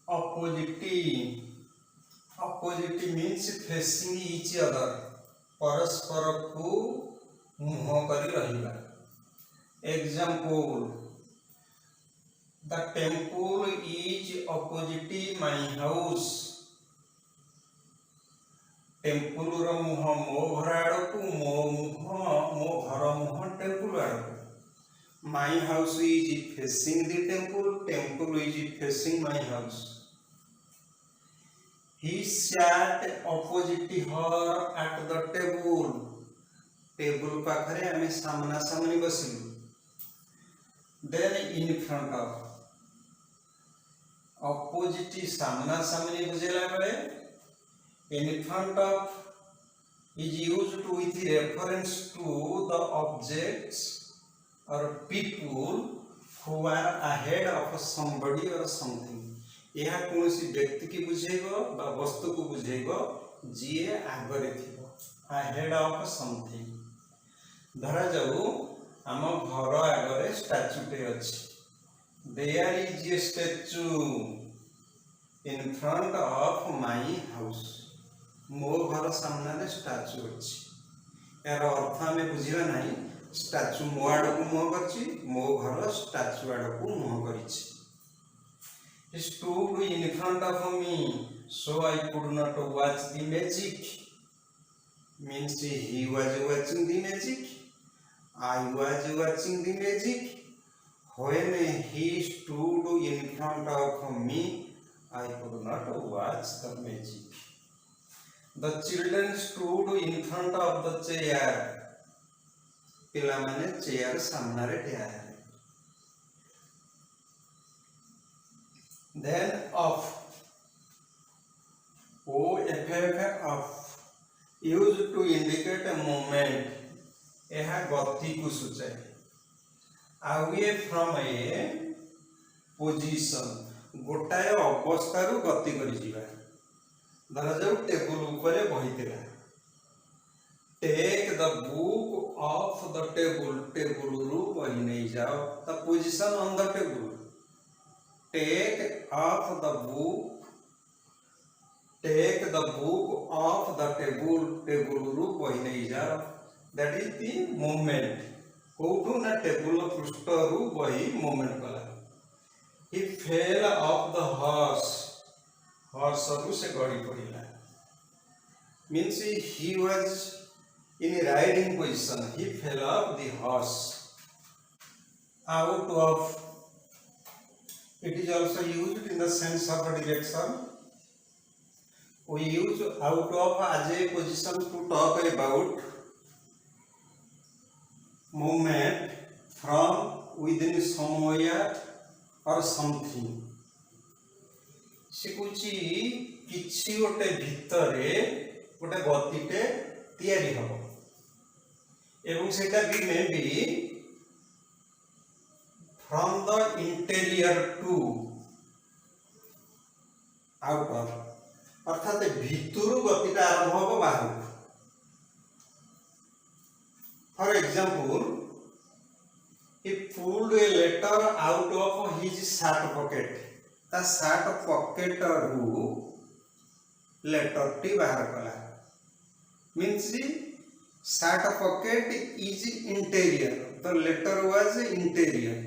opposite opposite means facing each other, परस्पर को मुह करी रहिबा. Example, the temple is opposite my house. Temple मुह मो घर आड़ को मो घर मुह टेम्पुल आड़ को. My house is facing the temple, temple is facing my house. He sat opposite her at the table. Table पाखरे आमे सामना सामनी बसिलु. Then in front of opposite सामना सामनी बुझेला बेले in front of is used with reference to the objects or people who are ahead of somebody or something. यह कौनसी व्यक्ति की बुझेगा बा वस्तु को बुझेगा जिए आगरे थिबो, ahead of something. धरा जाऊ आम घर आगरे स्टैच्यूटे अछि. There is a statue in front of my house. मो घर सामने स्टाच्यू अच्छी. यार अर्थ आम बुझा ना. स्टाच्यू मो आड़ को मुह कर, मो घर स्टाच्यू आड़ को मुह कर. He stood in front of me so I could not watch the magic. Means he was watching the magic, I was watching the magic. When he stood in front of me I could not watch the magic. The children stood in front of the chair. पिला माने chair सामने रे ठिया है. Then off, off, used to indicate a movement. यह गति को सूचाए. Away from a position, गोटाए अवस्था रु गति करी जीवा. धरा जाऊ टेबुल ऊपर बहिथिला. Take the book off the table, table रु बहि नहीं जाओ. The position on the table. Take off the book, take the book off the table, table रु बहि नहीं जाओ. That is the movement. कोठू ना टेबुल पृष्ठ रु बहि मूवमेंट कला. He fell off the horse, horse से गड़ी पड़ा. Means he was in a riding position. He fell off the horse. Out of, it is also used in the sense of direction. We use out of as a position to talk about movement from within somewhere or something. शिकुची किछि गोटे भितरे गोटे गतिटे तैयारी हबो एवं सेटा भी may be from the interior to outer. अर्थात भितरु गतिटा आरंभ हबो बाहर. For example, he pulled a letter out of his shirt pocket. ता शार्ट पॉकेट रु लेटर टी बाहर कला. Means shirt pocket is interior, the letter was interior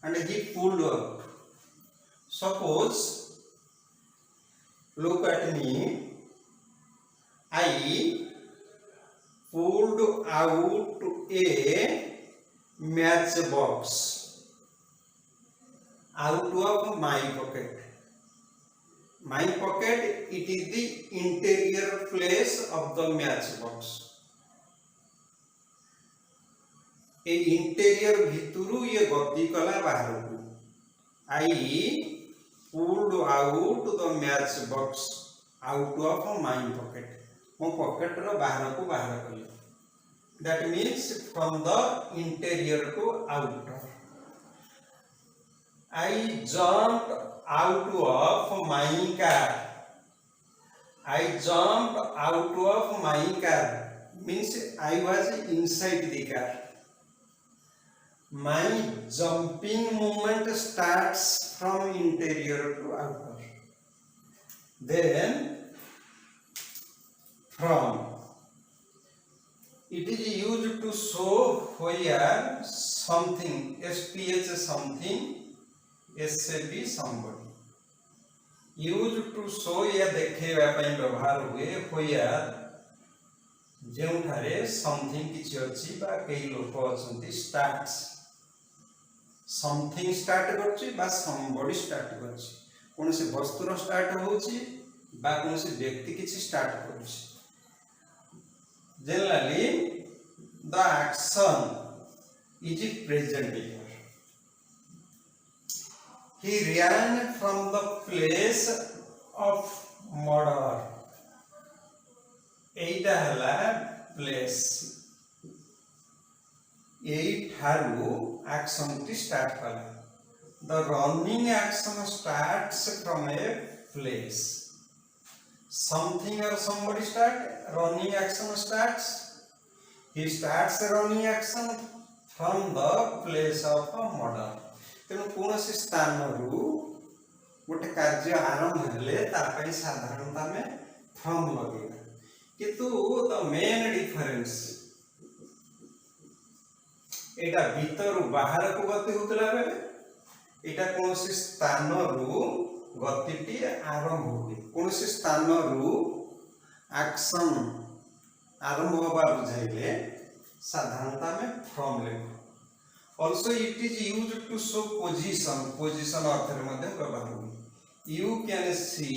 and he pulled out. Suppose, look at me, I pulled out a matchbox out of my pocket. My pocket, it is the interior place of the matchbox. A interior भितरु ये गति कला बाहर को. I pulled out the matchbox out of my pocket. मो pocket रो बाहर को बाहर कली. That means from the interior to outer. I jumped out of my car. I jumped out of my car means I was inside the car. My jumping movement starts from interior to outer. Then from, it is used to show where something, SPH something, SAB somebody. Used to show या देखेवा ପାଇଁ ବ୍ୟବହାର हुए where ଯେଉଁଠାରେ something କିଛି ଅଛି ବା କେହି ଲୋକ ଅଛନ୍ତି starts, something start କରୁଛି ବା somebody start କରୁଛି, କୌଣସି ବସ୍ତୁର start ହେଉଛି ବା କୌଣସି ବ୍ୟକ୍ତି କିଛି start କରୁଛି. Generally the action is present here. He ran from the place of murder. एटा हला प्लेस, एठारू एक्शन टी स्टार्ट कला. The running action starts from a place. Something और somebody start, running action starts. He starts running action from the place of a murder. तेणु कौनसी स्थान रु गोटे कार्य आरंभ हेले ता पई साधारणतः में फ्रॉम लगेगा. किंतु द मेन डिफरेंस एटा भीतर बाहर को गति होतला बेले एटा कोनसी स्थान रु गतिटी आरंभ होई, कोनसी स्थान रु एक्शन आरंभ होबा बुझाइले साधारणतः में फ्रॉम लेबो. Also it is used to show position, position अर्थ रे मध्ये व्यवहार होई. You can see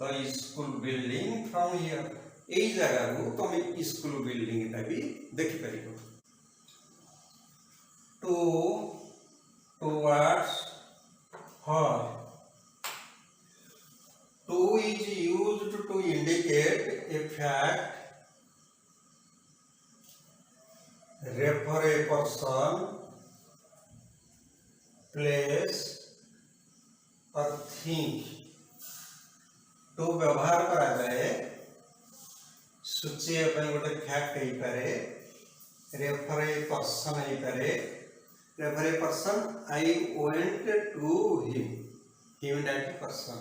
the school building from here. এই জায়গাରୁ তুমি স্কুল বিল্ডিংটা ବି ଦେଖିପାରିବ. to, towards, her. To is used to indicate a fact, refer a person, place or thing. to व्यवहार करा जाए सूची अपन गोटे फैक्ट ही पारे, रेफर ए पर्सन ही पारे, refer a person I went to him, him that person.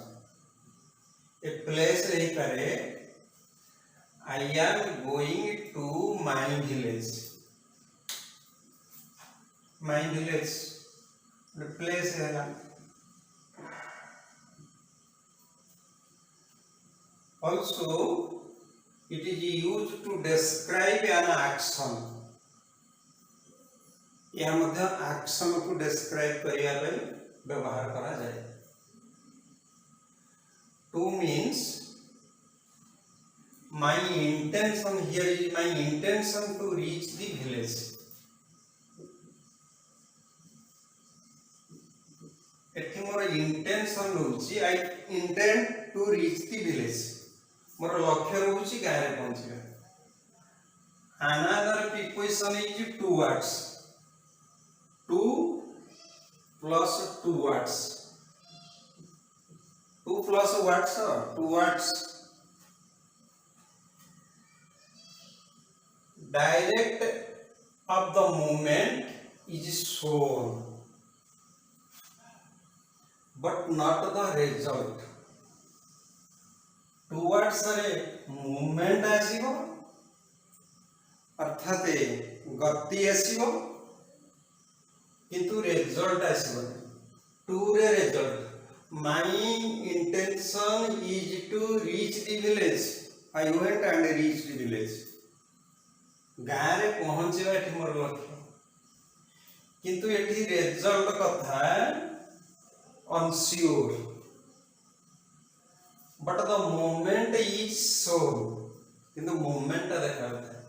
A place ही पारे, I am going to my village, my village place है ना. also it is used to describe an action. यह मध्य action को describe करिया पई व्यवहार करा जाए. to means my intention, here is my intention to reach the village. एठी मोर इंटेंशन होची I intend to reach the village. मोर लक्ष्य रहउची गाय रे पहुंचबा. Another preposition is towards. To plus towards, to plus words towards. Direct of the movement is shown but not the result. towards रे मूवमेंट आसीबो अर्थात गति आसीबो किंतु रिजल्ट आसीबो. टू रे result my intention is to reach the village, I went and reach the village. गाँव रे पहुंचवा एठी मोर लक्ष्य किंतु एठी रिजल्ट कथा unsure. but the movement is shown, किंतु movement देखा जाता है.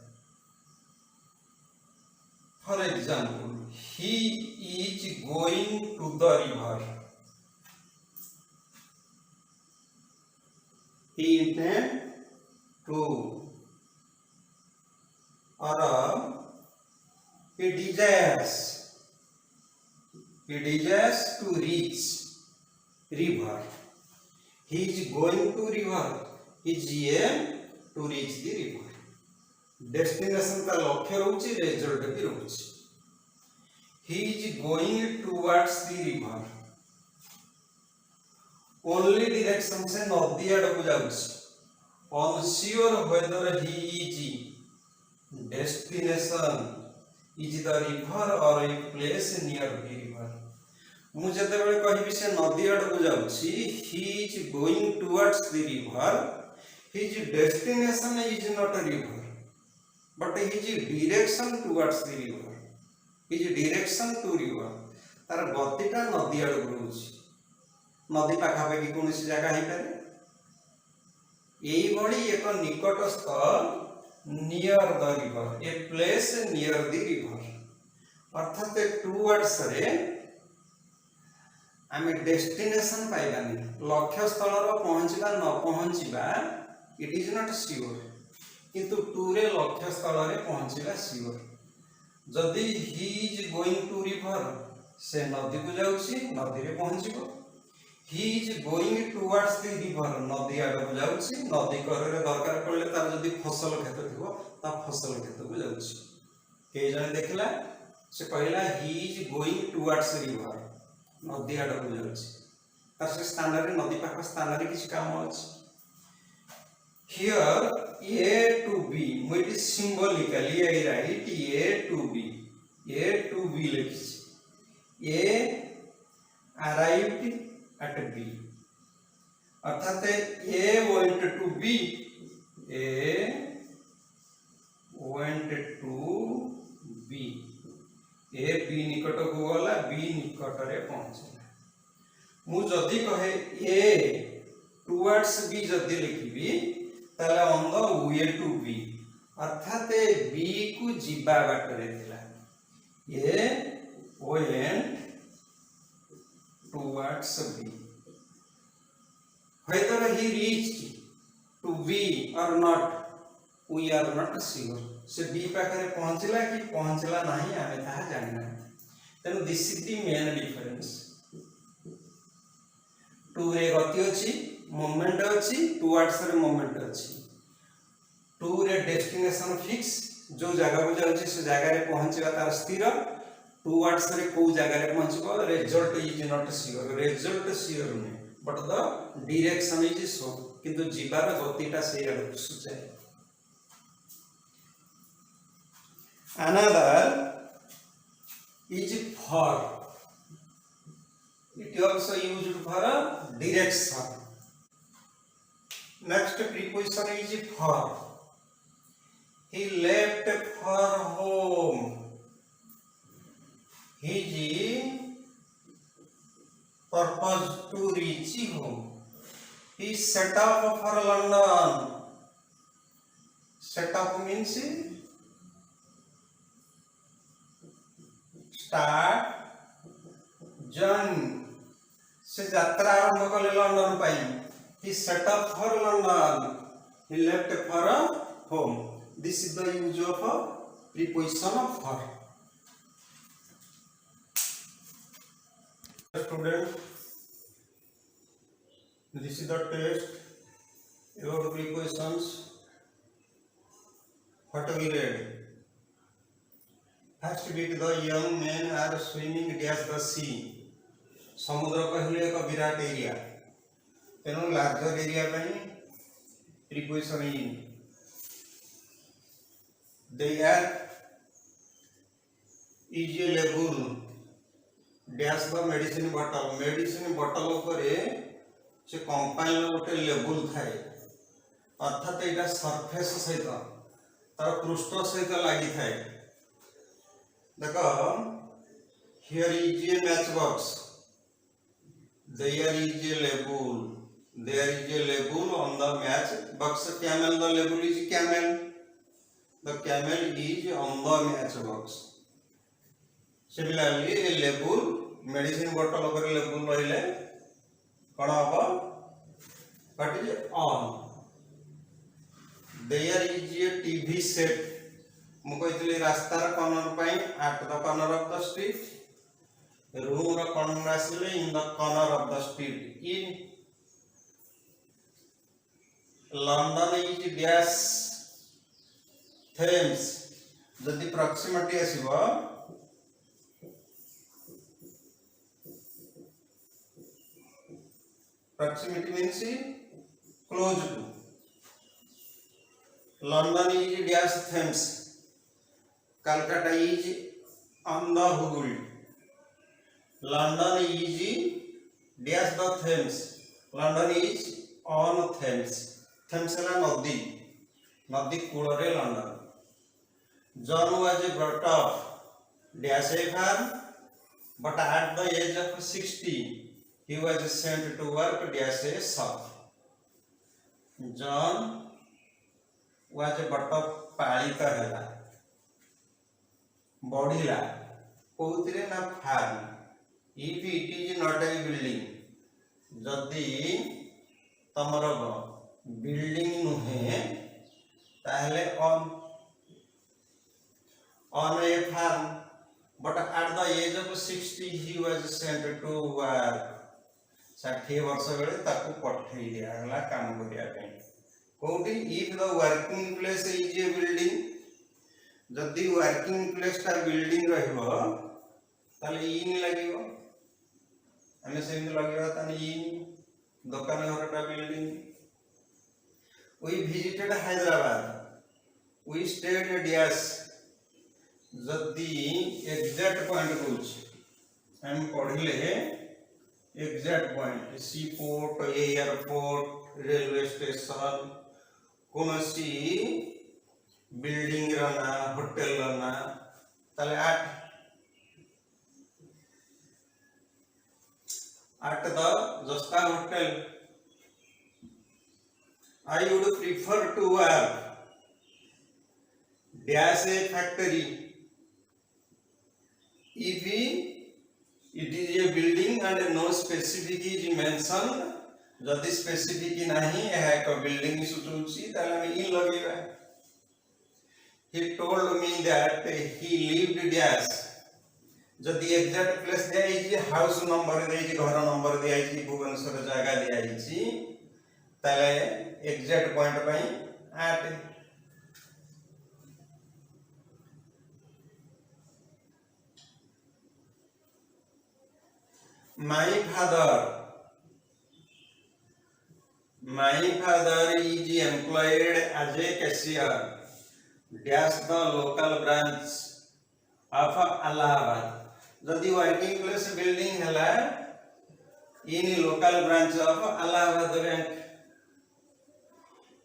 for example, he is going to the river. he intend to, or he desires to reach river. He is going to river, his aim to reach the river. Destination का लक्ष्य रहउची, result भी रहउची. he is going towards the river. Only direction से नदी आड़ को जाउछि. Unsure whether he is destination is the river or a place near the river. ମୁଁ ଯେତେବେଳେ କହିବି ସେ ନଦୀ ଆଡ଼କୁ ଯାଉଛି, he is going towards the river, his destination is not a river but his direction towards the river, his direction to river. तार गतिटा नदी आड़କୁ रहुछि. नदी पाखापाखि कौनसी जगह ହେଇପାରେ. এইভଳି ଏକ ନିକଟସ୍ଥ near the river, a place near the river. अर्थात towards रे आमे डेस्टिनेशन पाइबानी, लक्ष्य स्थल पहुँचवा न पहुँचवा इट इज नॉट श्योर, किंतु टू रे लक्ष्य स्थल रे पहुँचवा श्योर. जदि he is going to river से नदी को जाउछि, नदी रे पहुँचबो. He is going towards the river नदी आड़ को जाउछि, नदी करे दरकार पड़ले तार जदि फसल खेत थिबो ता फसल खेत को जाउछि. के जने देखला से कहला ही इज गोइंग टुवर्ड्स रिवर नदी आड़ को जाउछि, तार से स्थान रे नदी पाख स्थान रे किछ काम अछि. हियर ए टू बी मोइट symbolically I write A to B लिखिछि. ए अराइव्ड at B, अर्थात A went to B, A went to B, A B निकट को गला, B निकट रे पहुंचला. मु जदि कहे A towards B जदि लिखिबी ताले on the way to B, अर्थात B को जिबा बाट रे थिला. A went towards B. Whether he reached to B or not, we are not sure. से B पाखरे पहुंचला कि पहुंचला नहीं आमे ताहा जानना. तेनु this is the main difference. To रे गति अछि, मोमेंट अछि, टुवर्ड्स रे मोमेंट अछि. टू रे डेस्टिनेशन फिक्स, जो जगह को जाउछि से जगह रे पहुंचला तार स्थिर. टुवर्ड्स रे को जगह रे पहुंचबो, result is not sure. Result sure नहीं but the direction is sure, किंतु जीवार गतिटा से आड़ सूचाए. Another is for, it also used for direction. Next preposition is for. He left for home, his purpose to reach home. He set off for London. Set off means start journey. से यात्रा आरंभ कले London pi. He set off for London. He left for home. This is the use of preposition of for. Student, this is the test about prepositions. What we read? First bit, the young men are swimming dash the sea. समुद्र कहले एक Virat area, तेनु larger area पई preposition in. They are is a label dash the medicine bottle उपरे से company गोटे लेबुल थाए. अर्थात यहाँ सरफेस सहित तार पृष्ठ सहित लगी थाए. देख here is a match box, there is a label, there is a label on the match box. Camel, the label is camel, the camel is on the match box. Similarly, a label medicine bottle over label रहिले कौन होगा? What is on? There is a TV set. मुझे रास्तार corner पाई at the corner of the street. Room रा corner आसिले in the corner of the street. In London is dash Thames. जदि proximity आसिबा Proximity means close to. London is dash Thames. Calcutta is on the Hoogle. London is dash the Thames. London is on Thames. Thames is nadi. Nadi kúଳରେ London. John was brought up dash a farm, but at the age of 60, he was sent to work dash a shop. John was brought up पालित है बढ़िला कौथिरे ना farm. If it is not a building जदि तमर building नुहे ताहले on a farm, but at the age of 60 he was sent to work. 60 वर्ष बेले ताकू पठेई दिया हला काम करिया पे कोठी. If the working place is a building जदि वर्किंग प्लेस ता बिल्डिंग रहबो ताले इन लागिवो हमें सेम लागिवो ताने इन दुकान घरटा building. we visited Hyderabad, we stayed at Dias. जदि एग्जैक्ट पॉइंट कुछ हम पढ़ले exact point sea port airport railway station कौन सी बिल्डिंग रहना होटल रहना ताले at the Jasta hotel I would prefer to work dash a factory if it is a building and no specific is mentioned. जदि specific नहीं है एक building सूचुची ताले हम इन लगेगा. he told me that he lived dash. जदि exact place दिया है हाउस नंबर दिया है घर नंबर दिया है भुवनेश्वर जगह दिया है ताले एग्जैक्ट पॉइंट पई 8. My father is employed as a cashier dash the local branch of Allahabad. जदि वर्किंग प्लेस बिल्डिंग हला in local branch of Allahabad bank.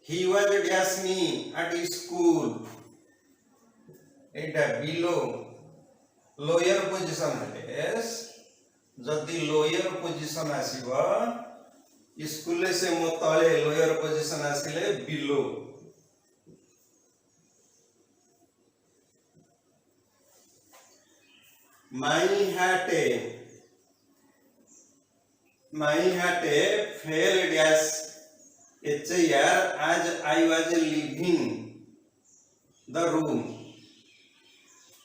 he was dash me at school Etah below lower position है. जदि lower position आसीबो school से मो तळे lower position आसिले below. my hat fell dash a chair as I was leaving the room.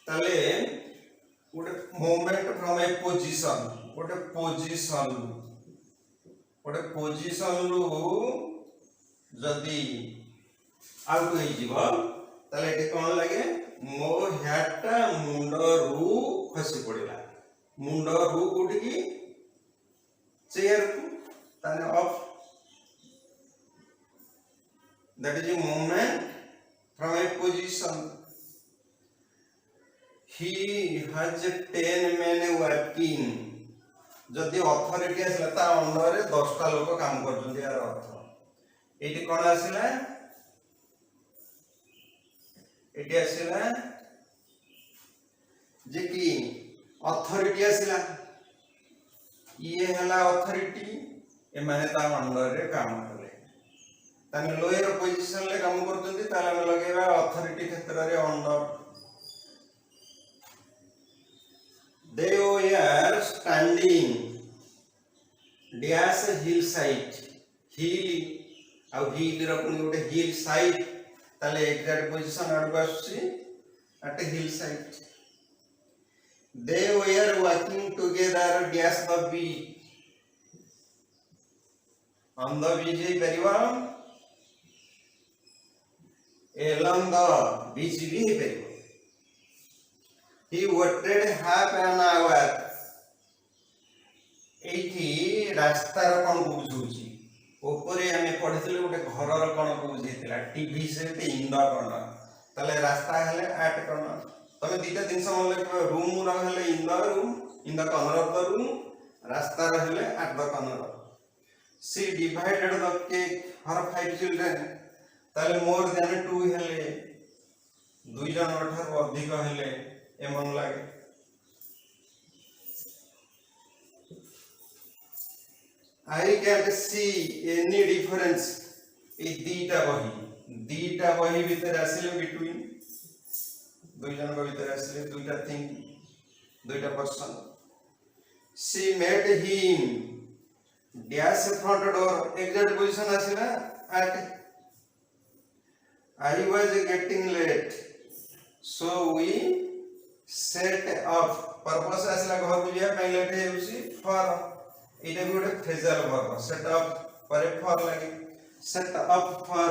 तले गोटे moment from A position गोटे position रु जदि आउट हो जीवो ताले एटे कोन लागे मो हेडटा मुंड रु खसी पड़िला. मुंड रु कोठी की चेयर को ताने of that is a moment from A position. he has 10 men working. जदि अथॉरिटी आसला ता अंडर रे 10 टा लोक काम करछन यार अर्थ एटी कोन आसिला एटी आसिला जे कि अथॉरिटी आसिला ये हला अथॉरिटी ए माने ता अंडर रे काम करले ताने लोअर पोजीशन ले काम करछन ताले हम लगेबा अथॉरिटी क्षेत्र रे under. They were standing dash hillside. Hill ଆଉ hill ର पुनी गोटे hill side ताले एग्जैक्ट पोजीशन आड आसी at hillside. They were walking together dash the beach. On the beach he परिवा along the beach भी he परिवा. He waited half an hour. एठी रास्ता रो कोन बुझुची ऊपर आम पढ़ी गोटे घर कण को बुझेगा TV set in the corner ताले रास्ता हेले एट कॉर्नर तमे दीटा जिनस मन लगे रूम रहले in the room in the corner of the room रास्ता रहले at the corner she divided the cake for 5 children ताले मोर देन 2 हेले दुई जन ठार अधिक हेले एमन लागे I can't see any difference ए दीटा बही भीतर आसिले बिटवीन दुई जन को भीतर आसिले दुईटा थिंग दुईटा person she met him dash front door exact position आसिला एट I was getting late so we set off purpose आसिला घर बुलिया पई लेट हेउसी फॉर एटा भी गोटे फ्रेजल वर्ब सेट अप पर फॉर लगे set up for